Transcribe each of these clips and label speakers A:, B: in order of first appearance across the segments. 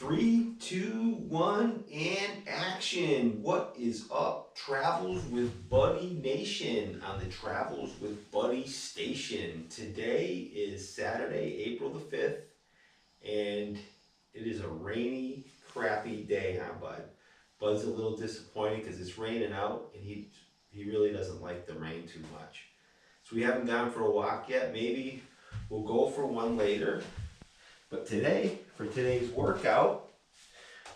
A: Three, two, one, and action. What is up, Travels with Buddy Nation on the Travels with Buddy station? Today is Saturday, April the 5th, and it is a rainy, crappy day, huh, Bud? Bud's a little disappointed because it's raining out, and he really doesn't like the rain too much. So we haven't gone for a walk yet. Maybe we'll go for one later. But today, for today's workout,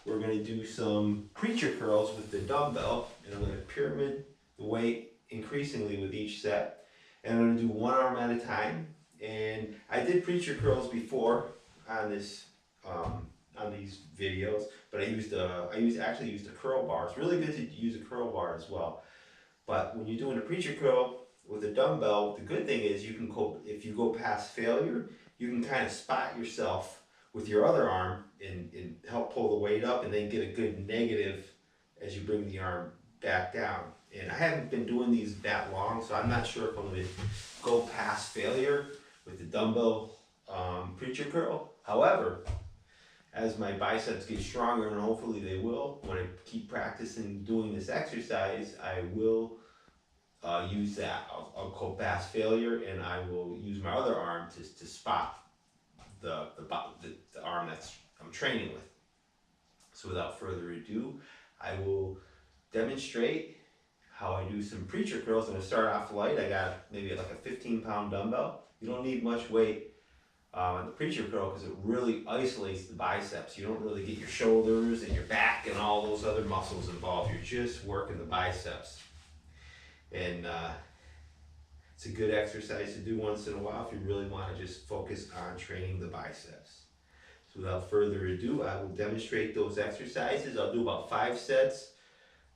A: we're going to do some preacher curls with the dumbbell, and I'm going to pyramid the weight increasingly with each set. And I'm going to do one arm at a time. And I did preacher curls before on this on these videos, but I actually used a curl bar. It's really good to use a curl bar as well. But when you're doing a preacher curl with a dumbbell, the good thing is you can if you go past failure, you can kind of spot yourself with your other arm and help pull the weight up and then get a good negative as you bring the arm back down. And I haven't been doing these that long, so I'm not sure if I'm going to go past failure with the dumbbell preacher curl. However, as my biceps get stronger, and hopefully they will, when I keep practicing doing this exercise, I will use that. I'll go past failure, and I will use my other arm to spot the arm that's I'm training with. So without further ado, I will demonstrate how I do some preacher curls. I'm going to start off light. I got maybe like a 15-pound dumbbell. You don't need much weight on the preacher curl because it really isolates the biceps. You don't really get your shoulders and your back and all those other muscles involved. You're just working the biceps. And it's a good exercise to do once in a while if you really want to just focus on training the biceps. So without further ado, I will demonstrate those exercises. I'll do about 5 sets,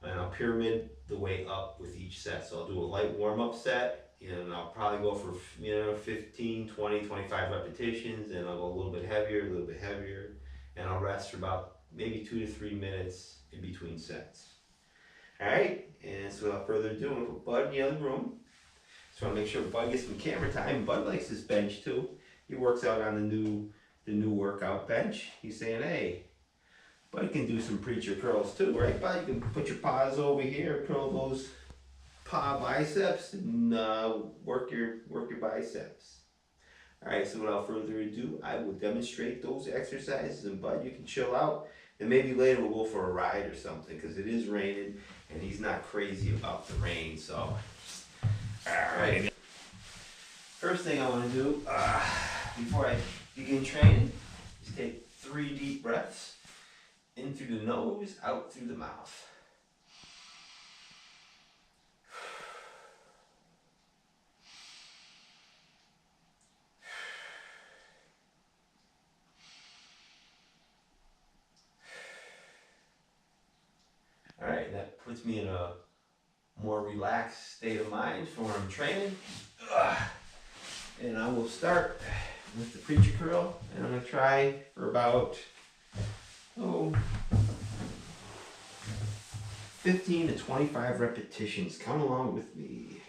A: and I'll pyramid the weight up with each set. So I'll do a light warm-up set, and I'll probably go for 15, 20, 25 repetitions, and I'll go a little bit heavier, and I'll rest for about maybe 2 to 3 minutes in between sets. All right, and so without further ado, I'm going to put Bud in the other room. So I want to make sure Bud gets some camera time. Bud likes this bench too. He works out on the new workout bench. He's saying, hey, Bud can do some preacher curls too, right, Bud? You can put your paws over here, curl those paw biceps, and work your biceps. All right, so without further ado, I will demonstrate those exercises, and Bud, you can chill out, and maybe later we'll go for a ride or something, because it is raining, and he's not crazy about the rain, so. All right. First thing I want to do before I begin training is take 3 deep breaths in through the nose, out through the mouth. All right, that puts me in a more relaxed state of mind for when I'm training. And I will start with the preacher curl, and I'm going to try for about 15 to 25 repetitions. Come along with me.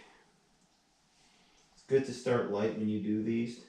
A: It's good to start light when you do these.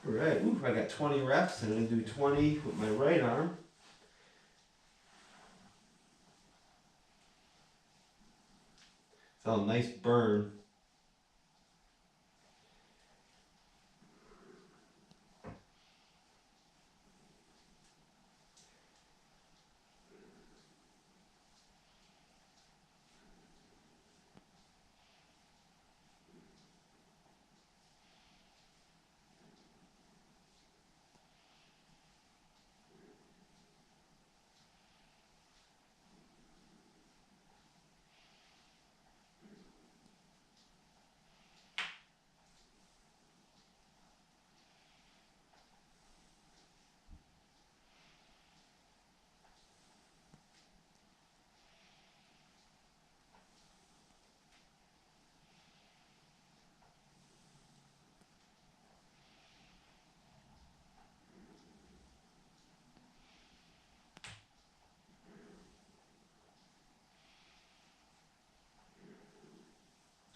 A: All right, I got 20 reps. I'm going to do 20 with my right arm. Felt a nice burn.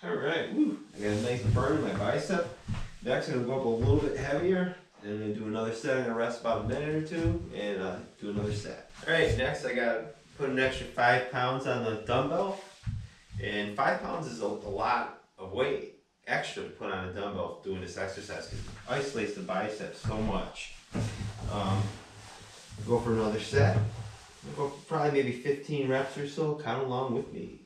A: All right, woo. I got a nice burn in my bicep. Next, I'm gonna go up a little bit heavier, and I'm gonna do another set. I'm gonna rest about a minute or two, and do another set. All right, next I gotta put an extra 5 pounds on the dumbbell, and 5 pounds is a lot of weight extra to put on a dumbbell doing this exercise because it isolates the biceps so much. Go for another set. Go for probably maybe 15 reps or so. Count along with me.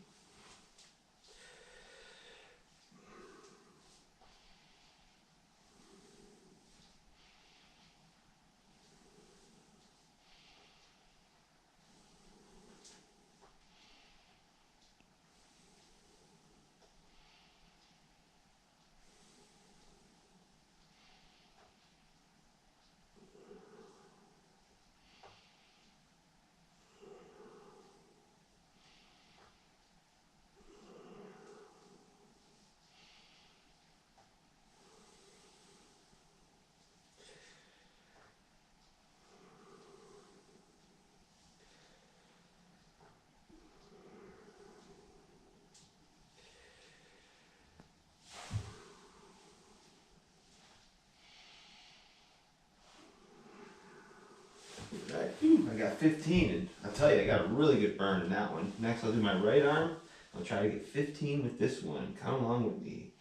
A: Alright, I got 15, and I'll tell you, I got a really good burn in that one. Next, I'll do my right arm. I'll try to get 15 with this one. Count along with me.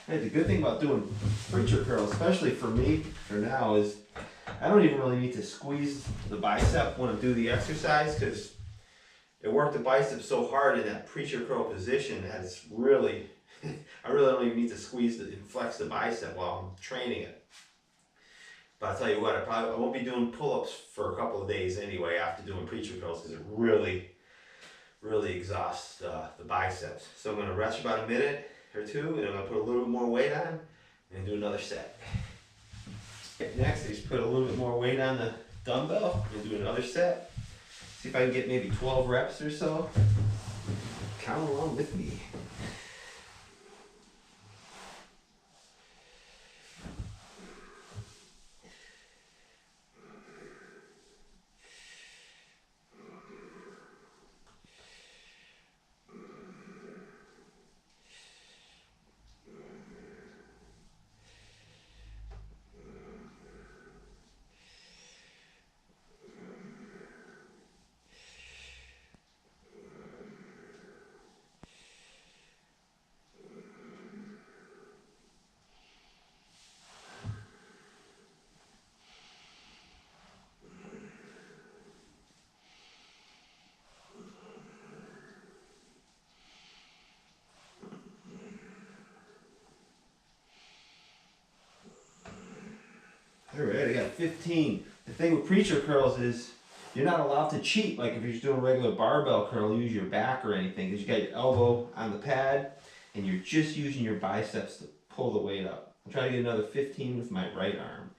A: Hey, the good thing about doing preacher curls, especially for me, for now, is I don't even really need to squeeze the bicep when I do the exercise because it worked the bicep so hard in that preacher curl position that it's really, I really don't even need to squeeze and flex the bicep while I'm training it. But I'll tell you what, I won't be doing pull-ups for a couple of days anyway after doing preacher curls because it really exhausts the biceps. So I'm going to rest for about a minute or two, and I'm going to put a little bit more weight on and do another set. Next, I just put a little bit more weight on the dumbbell and do another set. See if I can get maybe 12 reps or so. Count along with me. Alright, I got 15. The thing with preacher curls is You're not allowed to cheat, like if you're just doing a regular barbell curl, use your back or anything, because you got your elbow on the pad, and you're just using your biceps to pull the weight up. I'll try to get another 15 with my right arm.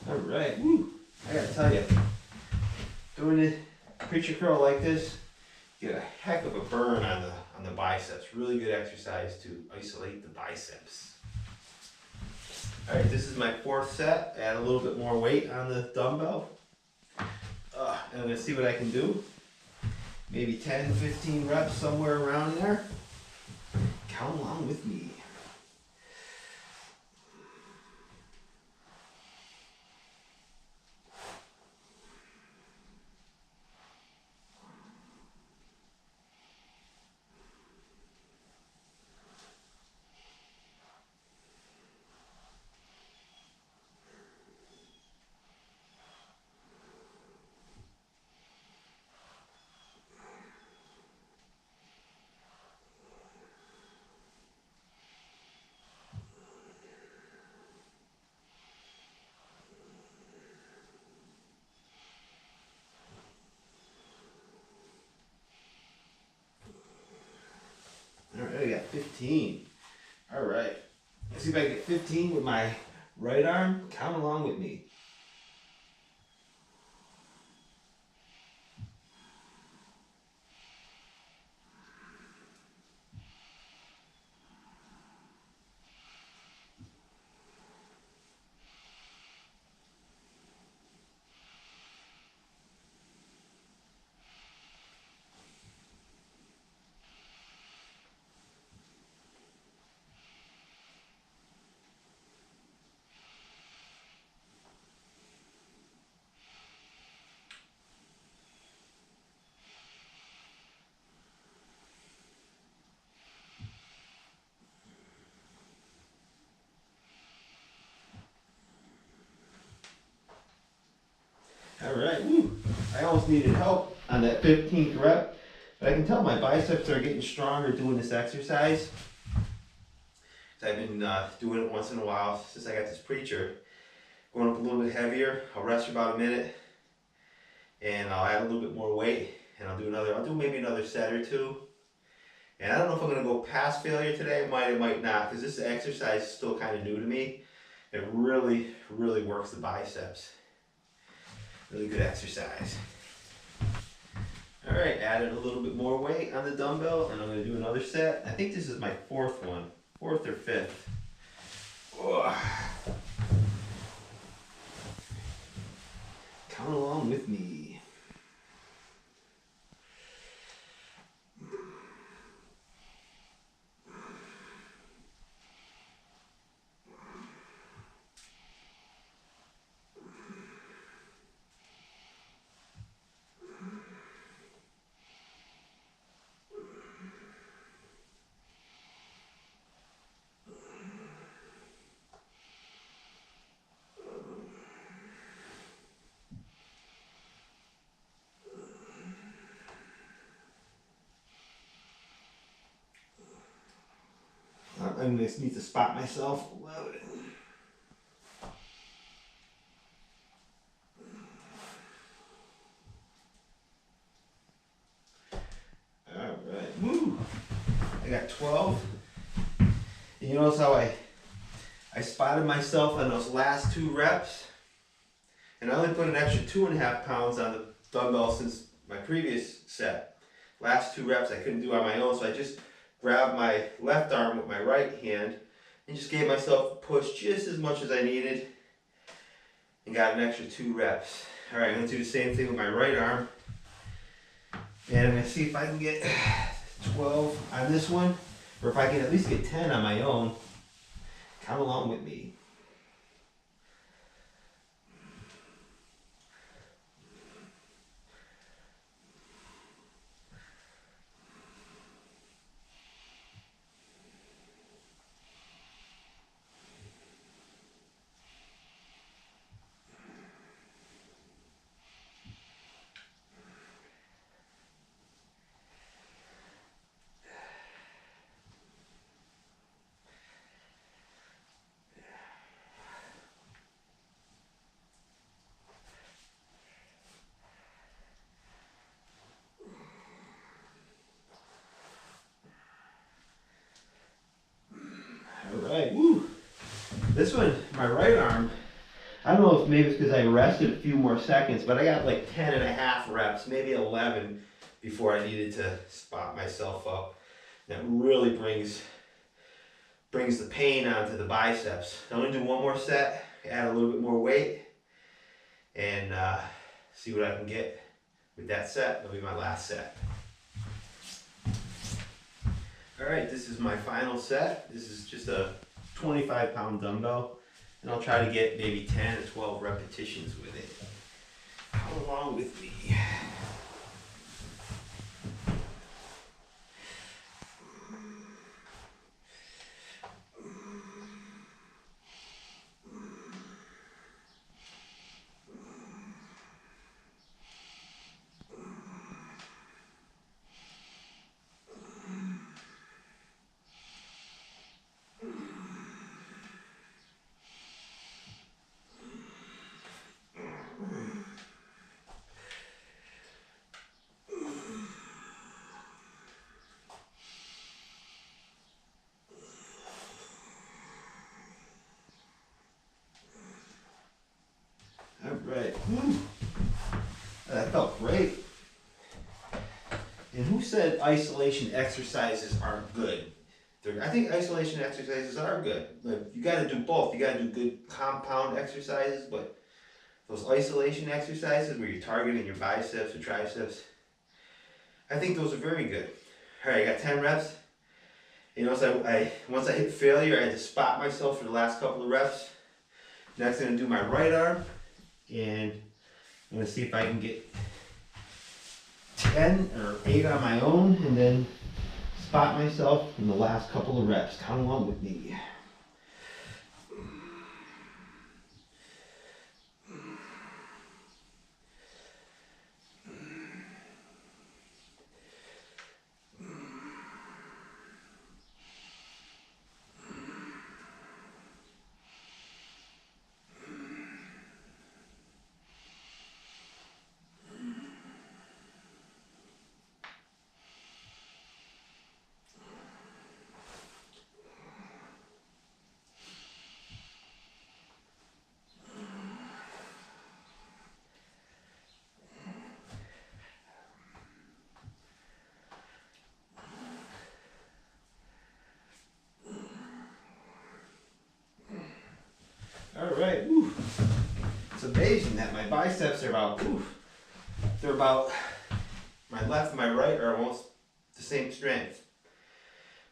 A: All right, woo. I gotta tell you, doing a preacher curl like this, you get a heck of a burn on the biceps. Really good exercise to isolate the biceps. All right, this is my 4th set. Add a little bit more weight on the dumbbell. And I'm gonna see what I can do. Maybe 10, 15 reps, somewhere around there. Count along with me. All right, I got 15. All right, let's see if I can get 15 with my right arm. Count along with me. All right, woo. I almost needed help on that 15th rep, but I can tell my biceps are getting stronger doing this exercise. I've been doing it once in a while since I got this preacher. Going up a little bit heavier. I'll rest for about a minute, and I'll add a little bit more weight, and I'll do maybe another set or two. And I don't know if I'm gonna go past failure today. I might not, because this exercise is still kind of new to me. It really, really works the biceps. Really good exercise. All right, added a little bit more weight on the dumbbell, and I'm gonna do another set. I think this is my 4th one, 4th or 5th. Ugh. Count along with me. I just need to spot myself. Love it. All right, woo! I got 12. And you notice how I spotted myself on those last 2 reps, and I only put an extra 2.5 pounds on the dumbbell since my previous set. Last 2 reps I couldn't do on my own, so I just grabbed my left arm with my right hand And just gave myself a push just as much as I needed and got an extra 2 reps. All right, I'm gonna do the same thing with my right arm. And I'm gonna see if I can get 12 on this one, or if I can at least get 10 on my own. Come along with me. Alright, woo! This one, my right arm, I don't know if maybe it's because I rested a few more seconds, but I got like 10 and a half reps, maybe 11 before I needed to spot myself up. That really brings the pain onto the biceps. I'm going to do one more set, add a little bit more weight, and see what I can get with that set. That'll be my last set. Alright, this is my final set. This is just a 25-pound dumbbell, and I'll try to get maybe 10 or 12 repetitions with it. Come along with me. Alright, that felt great. And who said isolation exercises aren't good? I think isolation exercises are good. Like, you got to do both. You got to do good compound exercises, but those isolation exercises where you're targeting your biceps or triceps, I think those are very good. All right, I got 10 reps. You know, so once I hit failure, I had to spot myself for the last couple of reps. Next, I'm going to do my right arm, and I'm going to see if I can get 10 or 8 on my own, and then spot myself in the last couple of reps. Come along with me. All right, woo. It's amazing that my biceps are about, my left and my right are almost the same strength.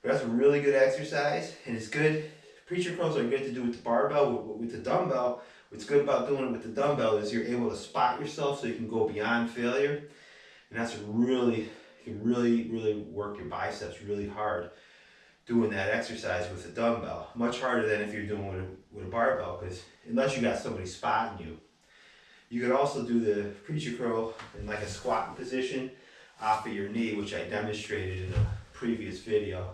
A: But that's a really good exercise, and it's good. Preacher curls are good to do with the barbell, with the dumbbell. What's good about doing it with the dumbbell is you're able to spot yourself so you can go beyond failure. And that's you can really work your biceps really hard doing that exercise with a dumbbell. Much harder than if you're doing it with a barbell, because unless you got somebody spotting you. You could also do the preacher curl in like a squatting position off of your knee, which I demonstrated in a previous video.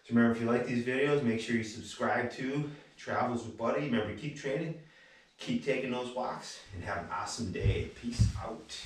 A: So remember, if you like these videos, make sure you subscribe to Travels with Buddy. Remember, keep training, keep taking those walks, and have an awesome day. Peace out.